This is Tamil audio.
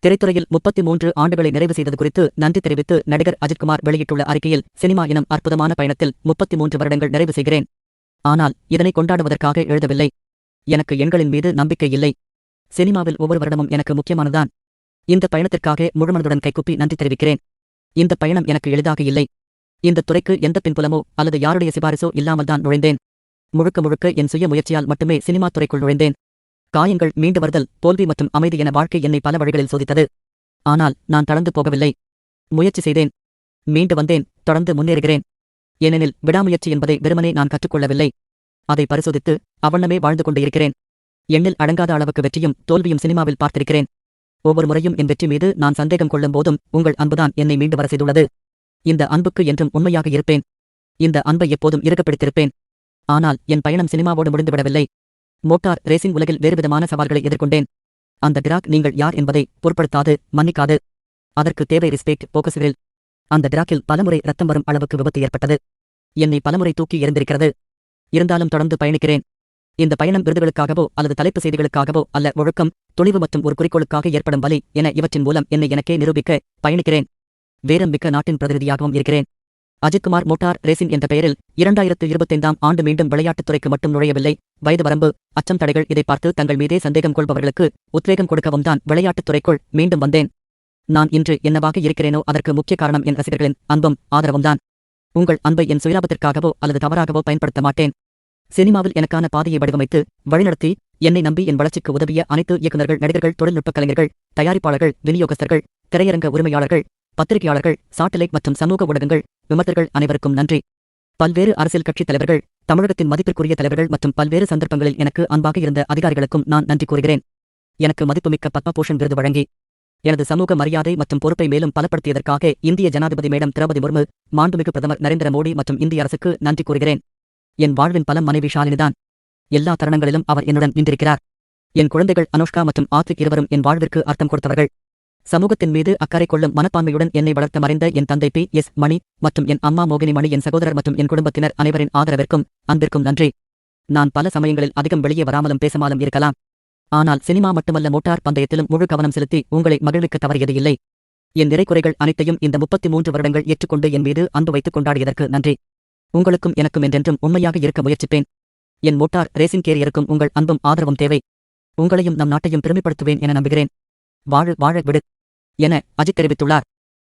திரைத்துறையில் 33 ஆண்டுகளை நிறைவு செய்தது குறித்து நன்றி தெரிவித்து நடிகர் அஜித்குமார் வெளியிட்டுள்ள அறிக்கையில், சினிமா எனும் அற்புதமான பயணத்தில் 33 வருடங்கள் நிறைவு செய்கிறேன். ஆனால் இதனை கொண்டாடுவதற்காக எழுதவில்லை. எனக்கு எண்களின் மீது நம்பிக்கை இல்லை. சினிமாவில் ஒவ்வொரு வருடமும் எனக்கு முக்கியமானதான். இந்த பயணத்திற்காக முழுமனதுடன் கைகுப்பி நன்றி தெரிவிக்கிறேன். இந்த பயணம் எனக்கு எளிதாக இல்லை. இந்த துறைக்கு எந்த பின்புலமோ அல்லது யாருடைய சிபாரிசோ இல்லாமல் தான் நுழைந்தேன். முழுக்க முழுக்க என் சுய முயற்சியால் மட்டுமே சினிமா துறைக்குள் நுழைந்தேன். காயங்கள், மீண்டு வருதல், தோல்வி மற்றும் அமைதி என வாழ்க்கை என்னை பல வழிகளில் சோதித்தது. ஆனால் நான் தளர்ந்து போகவில்லை. முயற்சி செய்தேன். மீண்டு வந்தேன். தொடர்ந்து முன்னேறுகிறேன். ஏனெனில் விடாமுயற்சி என்பதை வெறுமனே நான் கற்றுக்கொள்ளவில்லை. அதை பரிசோதித்து அவ்வண்ணமே வாழ்ந்து கொண்டு இருக்கிறேன். எண்ணில் அடங்காத அளவுக்கு வெற்றியும் தோல்வியும் சினிமாவில் பார்த்திருக்கிறேன். ஒவ்வொரு முறையும் என் வெற்றி மீது நான் சந்தேகம் கொள்ளும் போதும் உங்கள் அன்புதான் என்னை மீண்டு வர செய்துள்ளது. இந்த அன்புக்கு என்றும் உண்மையாக இருப்பேன். இந்த அன்பை எப்போதும் இறுகப்பிடித்திருப்பேன். ஆனால் என் பயணம் சினிமாவோடு முடிந்துவிடவில்லை. மோட்டார் ரேசிங் உலகில் வேறுவிதமான சவால்களை எதிர்கொண்டேன். அந்த டிராக் நீங்கள் யார் என்பதை பொருட்படுத்தாது, மன்னிக்காது. அதற்கு தேவை ரெஸ்பெக்ட், போக்கஸ்வில். அந்த டிராக்கில் பலமுறை ரத்தம் வரும் அளவுக்கு விபத்து ஏற்பட்டது. என்னை பலமுறை தூக்கி எறிந்திருக்கிறது. இருந்தாலும் தொடர்ந்து பயணிக்கிறேன். இந்த பயணம் விருதுகளுக்காகவோ அல்லது தலைப்பு செய்திகளுக்காகவோ அல்ல, ஒழுக்கம், துணிவு மற்றும் ஒரு குறிக்கோளுக்காக ஏற்படும் வலி என இவற்றின் மூலம் என்னை எனக்கே நிரூபிக்க பயணிக்கிறேன். வேரம் மிக்க நாட்டின் பிரதிநிதியாகவும் இருக்கிறேன். அஜித்குமார் மோட்டார் ரேசிங் என்ற பெயரில் 2025ஆம் ஆண்டு மீண்டும் விளையாட்டுத் துறைக்கு மட்டும் நுழையவில்லை. வயது வரம்பு, அச்சம், தடைகள் இதை பார்த்து தங்கள் மீதே சந்தேகம் கொள்பவர்களுக்கு உத்வேகம் கொடுக்கவும் தான் விளையாட்டுத் துறைக்குள் மீண்டும் வந்தேன். நான் இன்று என்னவாக இருக்கிறேனோ அதற்கு முக்கிய காரணம் என் ரசிகர்களின் அன்பும் ஆதரவும் தான். உங்கள் அன்பை என் சுயலாபத்திற்காகவோ அல்லது தவறாகவோ பயன்படுத்த மாட்டேன். சினிமாவில் எனக்கான பாதையை வடிவமைத்து வழிநடத்தி என்னை நம்பி என் வளர்ச்சிக்கு உதவிய அனைத்து இயக்குநர்கள், நடிகர்கள், தொழில்நுட்பக் கலைஞர்கள், தயாரிப்பாளர்கள், விநியோகஸ்தர்கள், திரையரங்க உரிமையாளர்கள், பத்திரிகையாளர்கள், சாட்டிலைட் மற்றும் சமூக ஊடகங்கள், விமர்சகர்கள் அனைவருக்கும் நன்றி. பல்வேறு அரசியல் கட்சித் தலைவர்கள், தமிழகத்தின் மதிப்பிற்குரிய தலைவர்கள் மற்றும் பல்வேறு சந்தர்ப்பங்களில் எனக்கு அன்பாக இருந்த அதிகாரிகளுக்கும் நான் நன்றி கூறுகிறேன். எனக்கு மதிப்புமிக்க பத்மபூஷன் விருது வழங்கி எனது சமூக மரியாதை மற்றும் பொறுப்பை மேலும் பலப்படுத்தியதற்காக இந்திய ஜனாதிபதி மேடம் திரௌபதி முர்மு, மாண்புமிகு பிரதமர் நரேந்திர மோடி மற்றும் இந்திய அரசுக்கு நன்றி கூறுகிறேன். என் வாழ்வின் பலம் மனைவி ஷாலினிதான். எல்லா தருணங்களிலும் அவர் என்னுடன் நின்றிருக்கிறார். என் குழந்தைகள் அனுஷ்கா மற்றும் ஆத்விக் இருவரும் என் வாழ்விற்கு அர்த்தம் கொடுத்தவர்கள். சமூகத்தின் மீது அக்கறை கொள்ளும் மனப்பான்மையுடன் என்னை வளர்த்த மறைந்த என் தந்தை பி.எஸ். மணி மற்றும் என் அம்மா மோகினி மணி, என் சகோதரர் மற்றும் என் குடும்பத்தினர் அனைவரின் ஆதரவிற்கும் அன்பிற்கும் நன்றி. நான் பல சமயங்களில் அதிகம் வெளியே வராமலும் பேசாமலும் இருக்கலாம். ஆனால் சினிமா மட்டுமல்ல, மோட்டார் பந்தயத்திலும் முழு கவனம் செலுத்தி உங்களை மகிழ்விக்க தவறியது இல்லை. என் நிறைக்குறைகள் அனைத்தையும் இந்த 33 வருடங்கள் ஏற்றுக்கொண்டு என் மீது அன்பு வைத்துக் கொண்டாடியதற்கு நன்றி. உங்களுக்கும் எனக்கும் என்றென்றும் உண்மையாக இருக்க முயற்சிப்பேன். என் மோட்டார் ரேசிங் கேரியருக்கும் உங்கள் அன்பும் ஆதரவும் தேவை. உங்களையும் நம் நாட்டையும் பெருமைப்படுத்துவேன் என நம்புகிறேன். வாழ வாழ விடு என அஜித் தெரிவித்துள்ளார்.